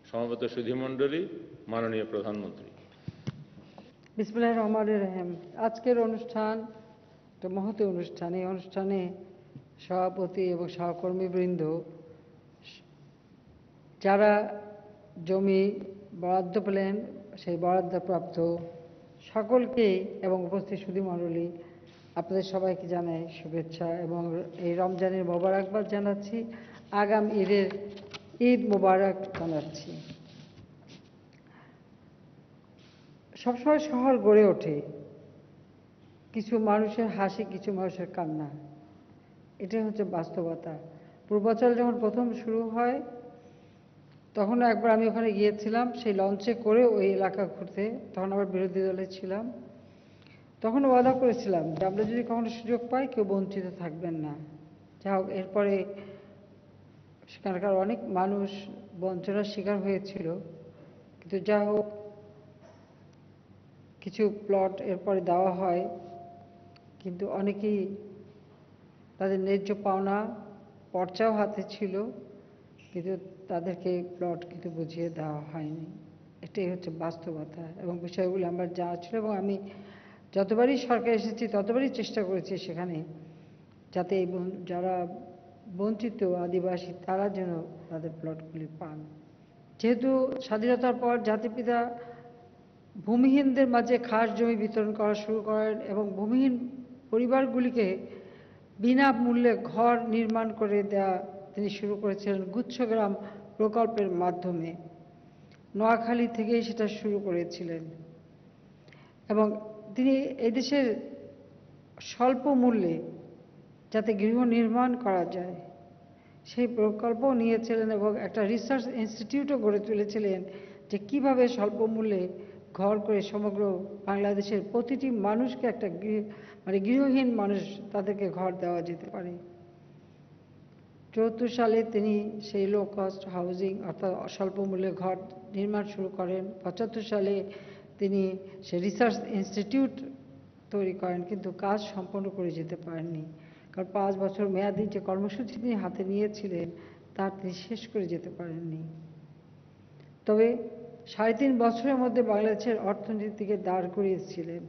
সমবেত সুধীমণ্ডলী, মাননীয় প্রধানমন্ত্রী। বিসমিল্লাহির রহমানির রহিম। আজকের অনুষ্ঠান একটা মহতী অনুষ্ঠান। এই অনুষ্ঠানে সভাপতি এবং সহকর্মীবৃন্দ, যারা জমি বরাদ্দ পেলেন সেই বরাদ্দপ্রাপ্ত সকলকে এবং উপস্থিত সুধীমণ্ডলী, আপনাদের সবাইকে জানাই শুভেচ্ছা এবং এই রমজানের মোবারকবাদ জানাচ্ছি। আগাম ঈদ মোবারক জানাচ্ছি। সবসময় শহর গড়ে ওঠে কিছু মানুষের হাসি, কিছু মানুষের কান্না। এটাই হচ্ছে বাস্তবতা। পূর্বাচল যখন প্রথম শুরু হয় তখন একবার আমি ওখানে গিয়েছিলাম, সেই লঞ্চে করে ওই এলাকা ঘুরতে। তখন আবার বিরোধী দলে ছিলাম। তখন ওয়াদা করেছিলাম যে আমরা যদি কখনো সুযোগ পাই কেউ বঞ্চিত থাকবেন না। যা হোক, এরপরে সেখানকার অনেক মানুষ বঞ্চনার শিকার হয়েছিল, কিন্তু যা হোক কিছু প্লট এরপরে দেওয়া হয়, কিন্তু অনেকেই তাদের ন্যায্য পাওনা পর্চাও হাতে ছিল, কিন্তু তাদেরকে প্লট কিন্তু বুঝিয়ে দেওয়া হয়নি। এটাই হচ্ছে বাস্তবতা এবং বিষয়গুলো আমার জানা ছিল এবং আমি যতবারই সরকার এসেছি ততবারই চেষ্টা করেছি সেখানে যাতে যারা বঞ্চিত আদিবাসী তারা যেন তাদের প্লটগুলি পান। যেহেতু স্বাধীনতার পর জাতিপিতা ভূমিহীনদের মাঝে খাস জমি বিতরণ করা শুরু করেন এবং ভূমিহীন পরিবারগুলিকে বিনামূল্যে ঘর নির্মাণ করে দেওয়া তিনি শুরু করেছিলেন গুচ্ছগ্রাম প্রকল্পের মাধ্যমে। নোয়াখালী থেকেই সেটা শুরু করেছিলেন এবং তিনি এদেশের স্বল্প মূল্যে যাতে গৃহ নির্মাণ করা যায় সেই প্রকল্প নিয়েছিলেন এবং একটা রিসার্চ ইনস্টিটিউটও গড়ে তুলেছিলেন যে কীভাবে স্বল্প মূল্যে ঘর করে সমগ্র বাংলাদেশের প্রতিটি মানুষকে একটা গৃহহীন মানুষ তাদেরকে ঘর দেওয়া যেতে পারে। 74 সালে তিনি সেই লো কস্ট হাউজিং অর্থাৎ স্বল্প মূল্যে ঘর নির্মাণ শুরু করেন। 75 সালে তিনি সেই রিসার্চ ইনস্টিটিউট তৈরি করেন, কিন্তু কাজ সম্পন্ন করে যেতে পারেননি, কারণ 5 বছর মেয়াদী যে কর্মসূচি তিনি হাতে নিয়েছিলেন তা তিনি শেষ করে যেতে পারেননি। তবে 3.5 বছরের মধ্যে বাংলাদেশের অর্থনীতিকে দাঁড় করিয়েছিলেন।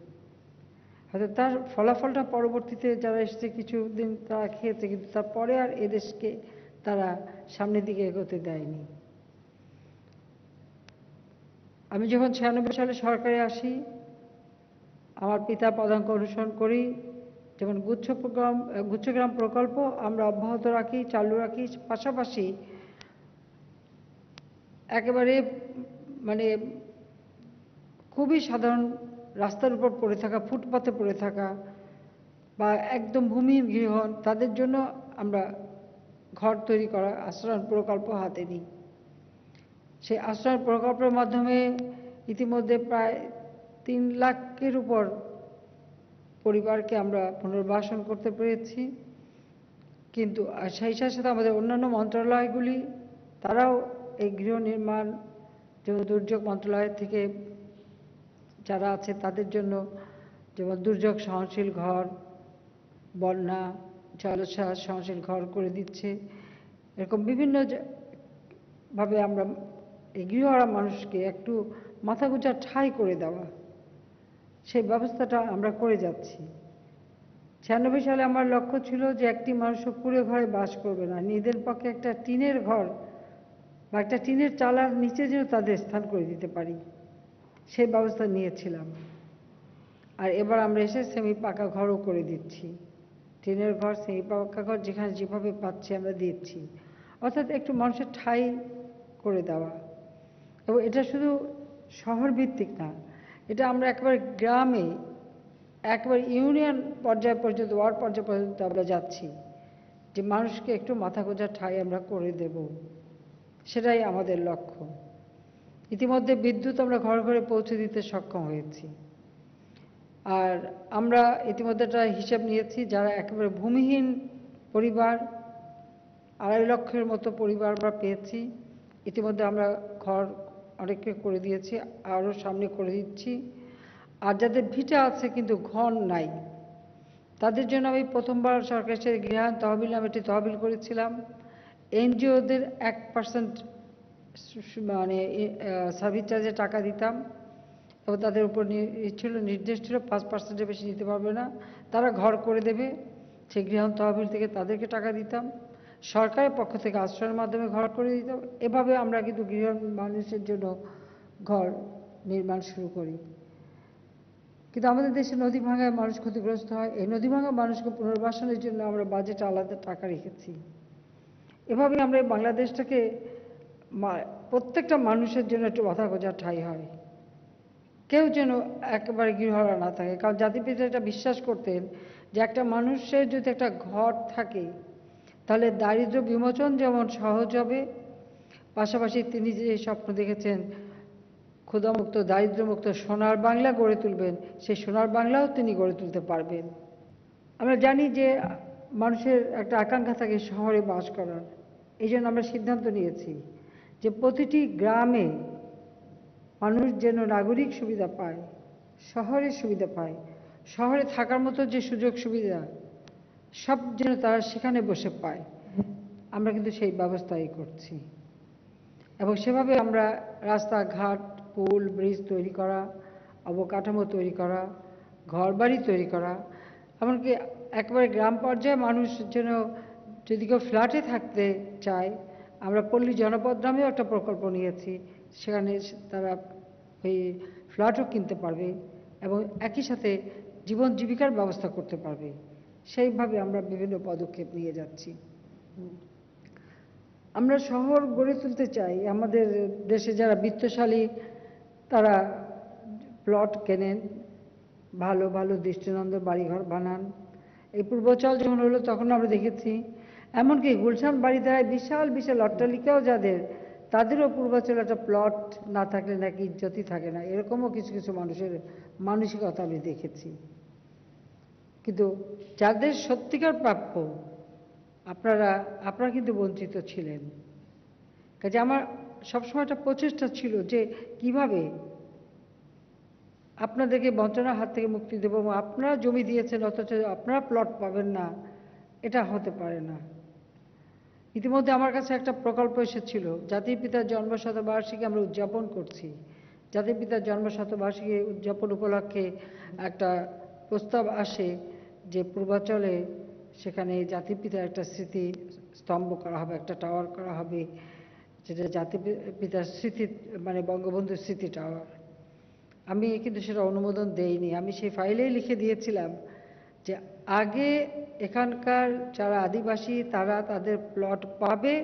হয়তো তার ফলাফলটা পরবর্তীতে যারা এসেছে কিছুদিন তারা খেয়েছে, কিন্তু তারপরে আর এদেশকে তারা সামনের দিকে এগোতে দেয়নি। আমি যখন 96 সালে সরকারে আসি, আমার পিতার পদাঙ্ক অনুসরণ করি, যেমন গুচ্ছগ্রাম প্রকল্প আমরা অব্যাহত রাখি, চালু রাখি, পাশাপাশি একেবারে খুবই সাধারণ রাস্তার উপর পড়ে থাকা, ফুটপাতে পড়ে থাকা বা একদম ভূমিহীন গৃহ তাদের জন্য আমরা ঘর তৈরি করা আশ্রয়ণ প্রকল্প হাতে নিই। সেই আশ্রয়ণ প্রকল্পের মাধ্যমে ইতিমধ্যে প্রায় 3 লাখের উপর পরিবারকে আমরা পুনর্বাসন করতে পেরেছি। কিন্তু সেই সাথে আমাদের অন্যান্য মন্ত্রণালয়গুলি তারাও এই গৃহ নির্মাণ, যেমন দুর্যোগ মন্ত্রণালয় থেকে যারা আছে তাদের জন্য যেমন দুর্যোগ সহনশীল ঘর, বন্যা জলোচ্ছ্বাস সহনশীল ঘর করে দিচ্ছে। এরকম বিভিন্নভাবে আমরা এই গৃহহারা মানুষকে একটু মাথা গোঁজার ঠাঁই করে দেওয়া, সেই ব্যবস্থাটা আমরা করে যাচ্ছি। 96 সালে আমার লক্ষ্য ছিল যে একটি মানুষও কুঁড়ে ঘরে বাস করবে না, নিজেদের পক্ষে একটা টিনের ঘর বা একটা টিনের চালার নিচে যেন তাদের স্থান করে দিতে পারি, সেই ব্যবস্থা নিয়েছিলাম। আর এবার আমরা এসে সেমি পাকা ঘরও করে দিচ্ছি। টিনের ঘর, সেমি পাকা ঘর যেখানে যেভাবে পাচ্ছি আমরা দিচ্ছি, অর্থাৎ একটু মানুষের ঠাঁই করে দেওয়া। এবং এটা শুধু শহর ভিত্তিক না, এটা আমরা একেবারে গ্রামে, একেবারে ইউনিয়ন পর্যায় পর্যন্ত, ওয়ার্ড পর্যায় পর্যন্ত আমরা যাচ্ছি যে মানুষকে একটু মাথা গোঁজার ঠাঁই আমরা করে দেব, সেটাই আমাদের লক্ষ্য। ইতিমধ্যে বিদ্যুৎ আমরা ঘরে ঘরে পৌঁছে দিতে সক্ষম হয়েছি। আর আমরা ইতিমধ্যে একটা হিসাব নিয়েছি, যারা একেবারে ভূমিহীন পরিবার 2.5 লক্ষের মতো পরিবার আমরা পেয়েছি। ইতিমধ্যে আমরা ঘর অনেককে করে দিয়েছি, আরও সামনে করে দিচ্ছি। আর যাদের ভিটা আছে কিন্তু ঘর নাই, তাদের জন্য আমি প্রথমবার সরকারের সাথে গৃহায়ণ তহবিল নামে একটি তহবিল করেছিলাম। এনজিওদের 1% মানে সার্ভিস চার্জে টাকা দিতাম এবং তাদের উপর ছিল নির্দেশ ছিল 5%-এর বেশি নিতে পারবে না, তারা ঘর করে দেবে। সেই গৃহায়ণ তহবিল থেকে তাদেরকে টাকা দিতাম, সরকারের পক্ষ থেকে আশ্রয়ের মাধ্যমে ঘর করে দিতাম। এভাবে আমরা কিন্তু গৃহ মানুষের জন্য ঘর নির্মাণ শুরু করি। কিন্তু আমাদের দেশে নদী ভাঙায় মানুষ ক্ষতিগ্রস্ত হয়। এই নদী ভাঙা মানুষকে পুনর্বাসনের জন্য আমরা বাজেটে আলাদা টাকা রেখেছি। এভাবে আমরা এই বাংলাদেশটাকে প্রত্যেকটা মানুষের জন্য একটু মাথা গোঁজার ঠাঁই হয়, কেউ যেন একেবারে গৃহহারা না থাকে। কারণ জাতিপিতা এটা বিশ্বাস করতেন যে একটা মানুষের যদি একটা ঘর থাকে তাহলে দারিদ্র্য বিমোচন যেমন সহজ হবে, পাশাপাশি তিনি যে স্বপ্ন দেখেছেন ক্ষুধামুক্ত দারিদ্র্যমুক্ত সোনার বাংলা গড়ে তুলবেন, সেই সোনার বাংলাও তিনি গড়ে তুলতে পারবেন। আমরা জানি যে মানুষের একটা আকাঙ্ক্ষা থাকে শহরে বাস করার। এই জন্য আমরা সিদ্ধান্ত নিয়েছি যে প্রতিটি গ্রামে মানুষ যেন নাগরিক সুবিধা পায়, শহরের সুবিধা পায়, শহরে থাকার মতো যে সুযোগ সুবিধা সব যেন তারা সেখানে বসে পায়। আমরা কিন্তু সেই ব্যবস্থাই করছি এবং সেভাবে আমরা রাস্তাঘাট, পুল, ব্রিজ তৈরি করা, অবকাঠামো তৈরি করা, ঘরবাড়ি তৈরি করা, এমনকি একেবারে গ্রাম পর্যায়ে মানুষ যেন যদি কেউ ফ্ল্যাটে থাকতে চায়, আমরা পল্লী জনপদ নামেও একটা প্রকল্প নিয়েছি। সেখানে তারা ওই ফ্ল্যাটও কিনতে পারবে এবং একই সাথে জীবন জীবিকার ব্যবস্থা করতে পারবে। সেইভাবে আমরা বিভিন্ন পদক্ষেপ নিয়ে যাচ্ছি। আমরা শহর গড়ে তুলতে চাই। আমাদের দেশে যারা বিত্তশালী তারা প্লট কেনেন, ভালো ভালো দৃষ্টিনন্দন বাড়িঘর বানান। এই পূর্বাচল যখন হলো তখন আমরা দেখেছি এমনকি গুলশান বাড়িধারায় বিশাল বিশাল অট্টালিকাও যাদের, তাদেরও পূর্বাচলে একটা প্লট না থাকলে নাকি ইজ্জতই থাকে না, এরকমও কিছু কিছু মানুষের মানসিকতা আমি দেখেছি। কিন্তু যাদের সত্যিকার প্রাপ্য আপনারা কিন্তু বঞ্চিত ছিলেন। কাজে আমার সবসময় একটা প্রচেষ্টা ছিল যে কিভাবে আপনাদেরকে বঞ্চনার হাত থেকে মুক্তি দেবো এবং আপনারা জমি দিয়েছেন অথচ আপনারা প্লট পাবেন না, এটা হতে পারে না। ইতিমধ্যে আমার কাছে একটা প্রকল্প এসেছিল, জাতির পিতার জন্মশতবার্ষিকী আমরা উদযাপন করছি। জাতির পিতার জন্মশতবার্ষিকী উদযাপন উপলক্ষে একটা প্রস্তাব আসে যে পূর্বাচলে সেখানে জাতির পিতার একটা স্মৃতি স্তম্ভ করা হবে, একটা টাওয়ার করা হবে, যেটা জাতির পিতার স্মৃতি মানে বঙ্গবন্ধুর স্মৃতি টাওয়ার। আমি কিন্তু সেটা অনুমোদন দেইনি। আমি সেই ফাইলেই লিখে দিয়েছিলাম যে আগে এখানকার যারা আদিবাসী তারা তাদের প্লট পাবে,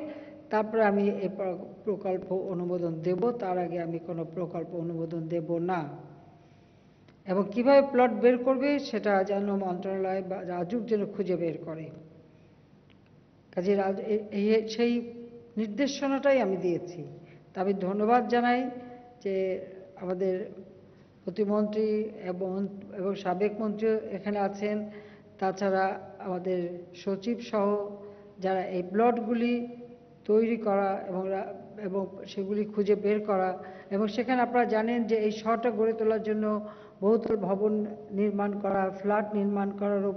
তারপরে আমি এই প্রকল্প অনুমোদন দেব, তার আগে আমি কোনো প্রকল্প অনুমোদন দেব না। এবং কিভাবে প্লট বের করবে সেটা যেন মন্ত্রণালয় বা রাজুক যেন খুঁজে বের করে। কাজে সেই নির্দেশনাটাই আমি দিয়েছি। তা আমি ধন্যবাদ জানাই যে আমাদের প্রতিমন্ত্রী এবং সাবেক মন্ত্রী এখানে আছেন, তাছাড়া আমাদের সচিব সহ যারা এই প্লটগুলি তৈরি করা এবং সেগুলি খুঁজে বের করা। এবং সেখানে আপনারা জানেন যে এই শহরটা গড়ে তোলার জন্য বহুতল ভবন নির্মাণ করা, ফ্ল্যাট নির্মাণ করারও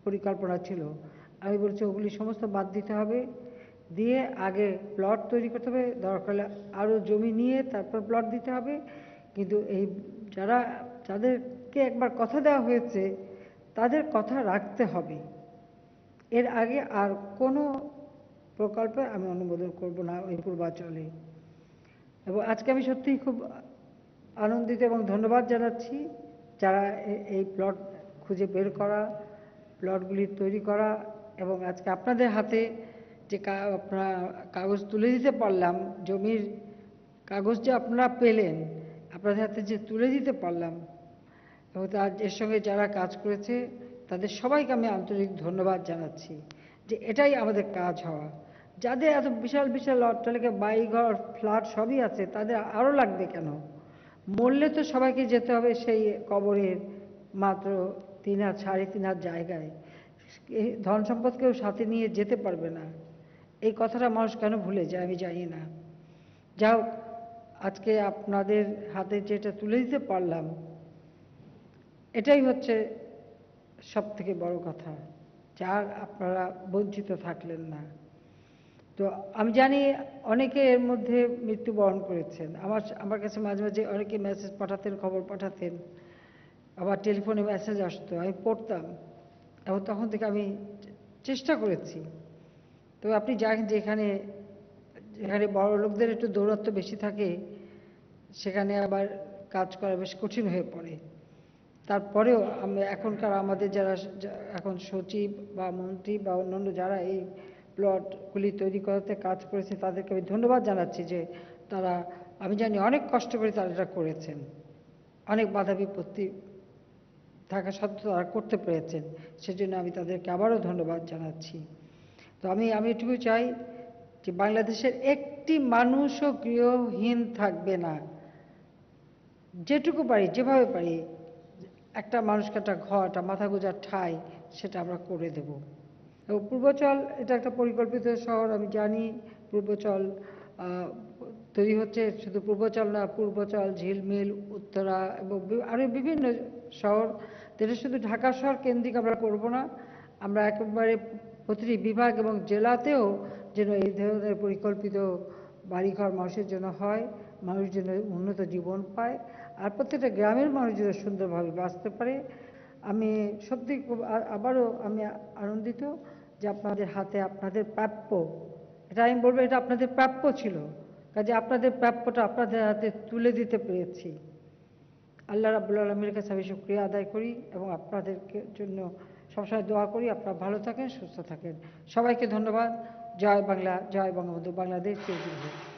পরিকল্পনা ছিল। আমি বলছি ওগুলি সমস্ত বাদ দিতে হবে, দিয়ে আগে প্লট তৈরি করতে হবে, দরকার হলে আরও জমি নিয়ে তারপর প্লট দিতে হবে। কিন্তু এই যাদেরকে একবার কথা দেওয়া হয়েছে তাদের কথা রাখতে হবে। এর আগে আর কোনো প্রকল্পে আমি অনুমোদন করব না ওই পূর্বাচলে। এবং আজকে আমি সত্যিই খুব আনন্দিত এবং ধন্যবাদ জানাচ্ছি যারা এই প্লট খুঁজে বের করা, প্লটগুলি তৈরি করা এবং আজকে আপনাদের হাতে যে আপনারা কাগজ তুলে দিতে পারলাম, জমির কাগজ যে আপনারা পেলেন, আপনাদের হাতে যে তুলে দিতে পারলাম এবং এর সঙ্গে যারা কাজ করেছে তাদের সবাইকে আমি আন্তরিক ধন্যবাদ জানাচ্ছি যে এটাই আমাদের কাজ হওয়া। যাদের এত বিশাল বিশাল অট্টালিকা, বাড়িঘর, ফ্ল্যাট সবই আছে, তাদের আরও লাগবে কেন? মরলে তো সবাইকে যেতে হবে সেই কবরের মাত্র 3 হাত 3.5 হাত জায়গায়, ধন সম্পদ কেউ সাথে নিয়ে যেতে পারবে না। এই কথাটা মানুষ কেন ভুলে যায় আমি জানি না। যাও, আজকে আপনাদের হাতে যেটা তুলে দিতে পারলাম এটাই হচ্ছে সব থেকে বড় কথা, যার আপনারা বঞ্চিত থাকলেন না। তো আমি জানি অনেকে এর মধ্যে মৃত্যুবরণ করেছেন। আমার কাছে মাঝে মাঝে অনেকে মেসেজ পাঠাতেন, খবর পাঠাতেন, আবার টেলিফোনে মেসেজ আসতো, আমি পড়তাম এবং তখন থেকে আমি চেষ্টা করেছি। তো আপনি জানেন যেখানে যেখানে বড় লোকদের একটু দৌরত্ব বেশি থাকে সেখানে আবার কাজ করা বেশ কঠিন হয়ে পড়ে। তারপরেও আমি এখনকার আমাদের যারা এখন সচিব বা মন্ত্রী বা অন্যান্য যারা এই প্লটগুলি তৈরি করাতে কাজ করেছে তাদেরকে আমি ধন্যবাদ জানাচ্ছি যে তারা, আমি জানি অনেক কষ্ট করে তারা এটা করেছেন, অনেক বাধা বিপত্তি থাকা সত্ত্বেও তারা করতে পেরেছেন, সেজন্য আমি তাদেরকে আবারও ধন্যবাদ জানাচ্ছি। তো আমি এটুকু চাই যে বাংলাদেশের একটি মানুষও গৃহহীন থাকবে না। যেটুকু পারি, যেভাবে পারি, একটা মানুষকে একটা ঘর, একটা মাথা গোঁজার ঠাঁই, সেটা আমরা করে দেব। এবং পূর্বাচল এটা একটা পরিকল্পিত শহর, আমি জানি পূর্বাচল তৈরি হচ্ছে। শুধু পূর্বাচল না, পূর্বাচল, ঝিলমিল, উত্তরা এবং আরও বিভিন্ন শহর। যেটা শুধু ঢাকা শহর কেন্দ্রিক আমরা করব না, আমরা একেবারে প্রতিটি বিভাগ এবং জেলাতেও যেন এই ধরনের পরিকল্পিত বাড়িঘর মানুষের জন্য হয়, মানুষ যেন উন্নত জীবন পায়, আর প্রত্যেকটা গ্রামের মানুষ যেন সুন্দরভাবে বাঁচতে পারে। আমি সত্যি আবারও আমি আনন্দিত যে আপনাদের হাতে আপনাদের প্রাপ্য, এটা আমি বলবো, এটা আপনাদের প্রাপ্য ছিল, কাজে আপনাদের প্রাপ্যটা আপনাদের হাতে তুলে দিতে পেরেছি। আল্লাহ রাব্বুল আলামিনের কাছে আমি শুকরিয়া আদায় করি এবং আপনাদেরকে জন্য সবসময় দোয়া করি আপনারা ভালো থাকেন, সুস্থ থাকেন। সবাইকে ধন্যবাদ। জয় বাংলা, জয় বঙ্গবন্ধু, বাংলাদেশ চিরজীবী হোক।